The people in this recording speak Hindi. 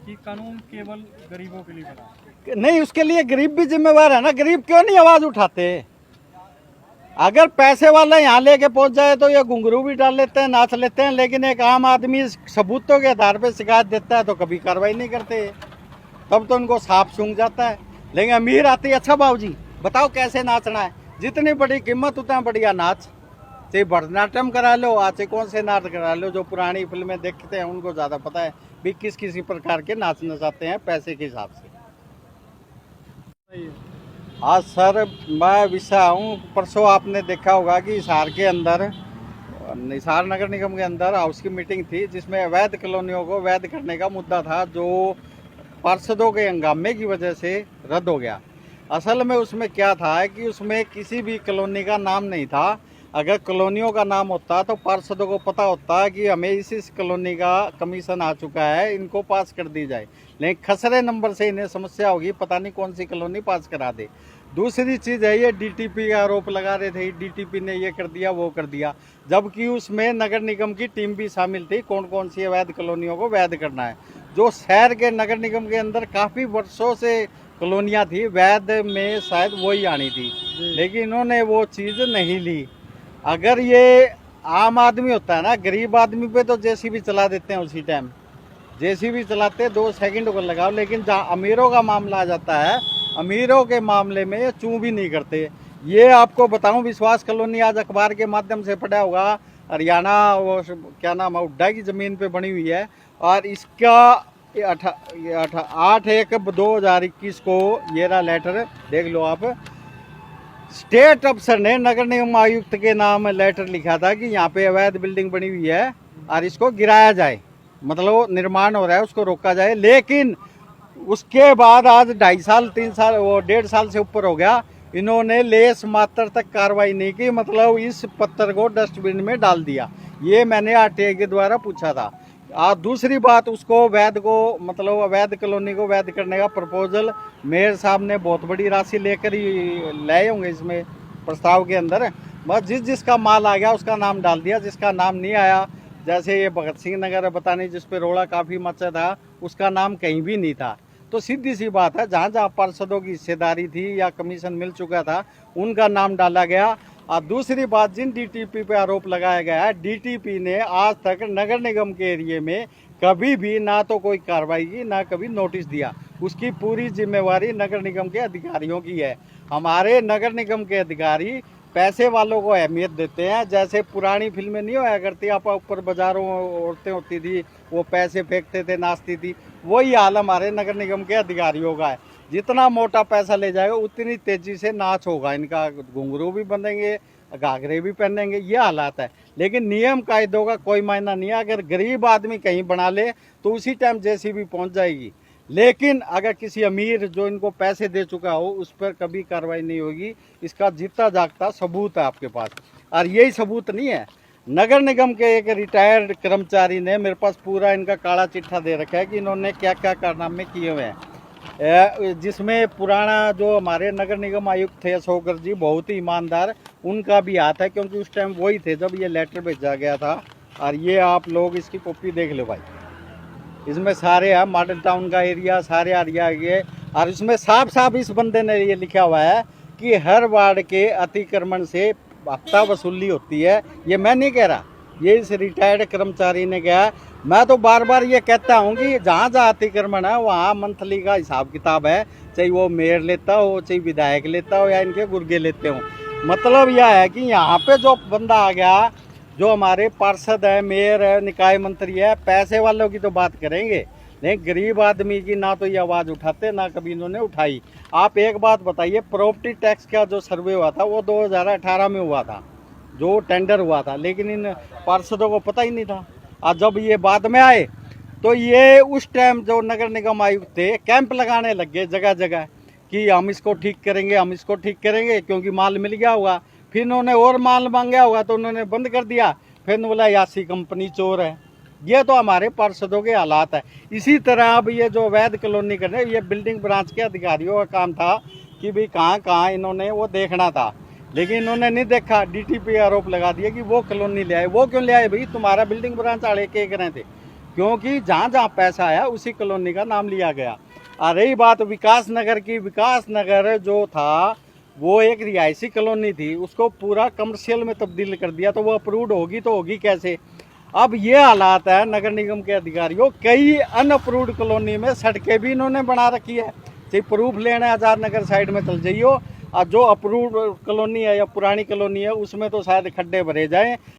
कि कानून केवल गरीबों के लिए बना। नहीं, उसके लिए गरीब भी जिम्मेवार है ना। गरीब क्यों नहीं आवाज उठाते? अगर पैसे वाला यहाँ लेके पहुंच जाए तो ये घुंघरू भी डाल लेते हैं, नाच लेते हैं, लेकिन एक आम आदमी सबूतों के आधार पर शिकायत देता है तो कभी कार्रवाई नहीं करते। तब तो उनको सांप सूंघ जाता है। लेकिन अमीर आती है, अच्छा बाबूजी बताओ कैसे नाचना है, जितनी बड़ी कीमत उतना बढ़िया नाच, चाहे भरतनाट्यम करा लो, आज कौन से नाच करा लो। जो पुरानी फिल्में देखते हैं उनको ज़्यादा पता है भी किस किसी प्रकार के नाच नचाते हैं पैसे के हिसाब से। आज सर मैं विषय हूँ, परसों आपने देखा होगा कि हिसार के अंदर, हिसार नगर निगम के अंदर हाउस की मीटिंग थी जिसमें अवैध कॉलोनियों को वैध करने का मुद्दा था, जो पार्षदों के हंगामे की वजह से रद्द हो गया। असल में उसमें क्या था कि उसमें किसी भी कॉलोनी का नाम नहीं था। अगर कॉलोनियों का नाम होता तो पार्षदों को पता होता कि हमें इस कॉलोनी का कमीशन आ चुका है, इनको पास कर दी जाए। लेकिन खसरे नंबर से इन्हें समस्या होगी, पता नहीं कौन सी कॉलोनी पास करा दे। दूसरी चीज़ है, ये डीटीपी का आरोप लगा रहे थे, डीटीपी ने ये कर दिया वो कर दिया, जबकि उसमें नगर निगम की टीम भी शामिल थी कौन कौन सी अवैध कॉलोनियों को वैध करना है। जो शहर के नगर निगम के अंदर काफ़ी वर्षों से कॉलोनियाँ थी, वैध में शायद वही आनी थी, लेकिन इन्होंने वो चीज़ नहीं ली। अगर ये आम आदमी होता है ना, गरीब आदमी पे तो जेसीबी चला देते हैं उसी टाइम, जेसीबी चलाते 2 सेकंड को लगाओ। लेकिन जहाँ अमीरों का मामला आ जाता है, अमीरों के मामले में चूं भी नहीं करते। ये आपको बताऊं, विश्वास कॉलोनी आज अखबार के माध्यम से पढ़ा होगा, हरियाणा वो क्या नाम है, हुड्डा की ज़मीन पे बनी हुई है। और इसका 8/1/2021 को ये रहा लेटर, देख लो आप। स्टेट अफसर ने नगर निगम आयुक्त के नाम लेटर लिखा था कि यहाँ पे अवैध बिल्डिंग बनी हुई है और इसको गिराया जाए, मतलब निर्माण हो रहा है उसको रोका जाए। लेकिन उसके बाद आज 2.5 साल 3 साल वो 1.5 साल से ऊपर हो गया, इन्होंने लेस मात्र तक कार्रवाई नहीं की, मतलब इस पत्थर को डस्टबिन में डाल दिया। ये मैंने आरटीआई के द्वारा पूछा था। दूसरी बात, उसको वैध को मतलब अवैध कॉलोनी को वैध करने का प्रपोजल मेयर साहब ने बहुत बड़ी राशि लेकर ही लाए होंगे इसमें प्रस्ताव के अंदर। बस जिसका माल आ गया उसका नाम डाल दिया, जिसका नाम नहीं आया, जैसे ये भगत सिंह नगर पता नहीं जिस पे रोड़ा काफ़ी मचा था, उसका नाम कहीं भी नहीं था। तो सीधी सी बात है, जहाँ जहाँ पार्षदों की हिस्सेदारी थी या कमीशन मिल चुका था उनका नाम डाला गया। और दूसरी बात, जिन डीटीपी पे आरोप लगाया गया है, डीटीपी ने आज तक नगर निगम के एरिए में कभी भी ना तो कोई कार्रवाई की, ना कभी नोटिस दिया। उसकी पूरी जिम्मेवारी नगर निगम के अधिकारियों की है। हमारे नगर निगम के अधिकारी पैसे वालों को अहमियत देते हैं। जैसे पुरानी फिल्में नहीं होया करती, आप ऊपर बाजारों औरतें होती थी, वो पैसे फेंकते थे, नाचती थी, वही हाल हमारे नगर निगम के अधिकारियों का है। जितना मोटा पैसा ले जाएगा उतनी तेजी से नाच होगा इनका, घुंघरू भी बंधेंगे, घाघरे भी पहनेंगे, ये हालात है। लेकिन नियम कायदों का कोई मायना नहीं है। अगर गरीब आदमी कहीं बना ले तो उसी टाइम जेसीबी पहुंच जाएगी, लेकिन अगर किसी अमीर जो इनको पैसे दे चुका हो उस पर कभी कार्रवाई नहीं होगी। इसका जीता जागता सबूत है आपके पास। और यही सबूत नहीं है, नगर निगम के एक रिटायर्ड कर्मचारी ने मेरे पास पूरा इनका काला चिट्ठा दे रखा है कि इन्होंने क्या क्या कारनामे किए हुए हैं, जिसमें पुराना जो हमारे नगर निगम आयुक्त थे अशोक जी, बहुत ही ईमानदार, उनका भी हाथ है, क्योंकि उस टाइम वही थे जब ये लेटर भेजा गया था। और ये आप लोग इसकी कॉपी देख लो भाई, इसमें सारे है मॉडल टाउन का एरिया, सारे एरिया ये। और इसमें साफ साफ इस बंदे ने ये लिखा हुआ है कि हर वार्ड के अतिक्रमण से हफ्ता वसूली होती है। ये मैं नहीं कह रहा, ये इस रिटायर्ड कर्मचारी ने कहा। मैं तो बार बार ये कहता हूँ कि जहाँ जहाँ अतिक्रमण है वहाँ मंथली का हिसाब किताब है, चाहे वो मेयर लेता हो, चाहे विधायक लेता हो, या इनके गुर्गे लेते हो। मतलब यह है कि यहाँ पे जो बंदा आ गया, जो हमारे पार्षद है, मेयर है, निकाय मंत्री है, पैसे वालों की तो बात करेंगे, लेकिन गरीब आदमी की ना तो ये आवाज़ उठाते, ना कभी इन्होंने उठाई। आप एक बात बताइए, प्रॉपर्टी टैक्स का जो सर्वे हुआ था वो 2018 में हुआ था, जो टेंडर हुआ था, लेकिन इन पार्षदों को पता ही नहीं था। और जब ये बाद में आए तो ये उस टाइम जो नगर निगम आयुक्त थे कैंप लगाने लग गए जगह जगह कि हम इसको ठीक करेंगे, हम इसको ठीक करेंगे, क्योंकि माल मिल गया होगा। फिर उन्होंने और माल मांगा होगा तो उन्होंने बंद कर दिया। फिर बोला यासी कंपनी चोर है। ये तो हमारे पार्षदों के हालात है। इसी तरह अब ये जो अवैध कॉलोनी कर रहे हैं, ये बिल्डिंग ब्रांच के अधिकारियों का काम था कि भाई कहाँ कहाँ इन्होंने वो देखना था, लेकिन इन्होंने नहीं देखा। डीटीपी आरोप लगा दिया कि वो कॉलोनी ले आए। वो क्यों ले आए भाई? तुम्हारा बिल्डिंग ब्रांच आड़े के रहे थे, क्योंकि जहाँ जहाँ पैसा आया उसी कॉलोनी का नाम लिया गया। और रही बात विकास नगर की, विकास नगर जो था वो एक रिहायशी कॉलोनी थी, उसको पूरा कमर्शियल में तब्दील कर दिया, तो वो अप्रूव्ड होगी तो होगी कैसे। अब ये हालात है नगर निगम के अधिकारियों, कई अनअप्रूव्ड कॉलोनी में सड़कें भी इन्होंने बना रखी है। चाहे प्रूफ लेना है आज़ाद नगर साइड में चल जाइयो, और जो अप्रूव्ड कॉलोनी है या पुरानी कॉलोनी है उसमें तो शायद खड्डे भरे जाएं।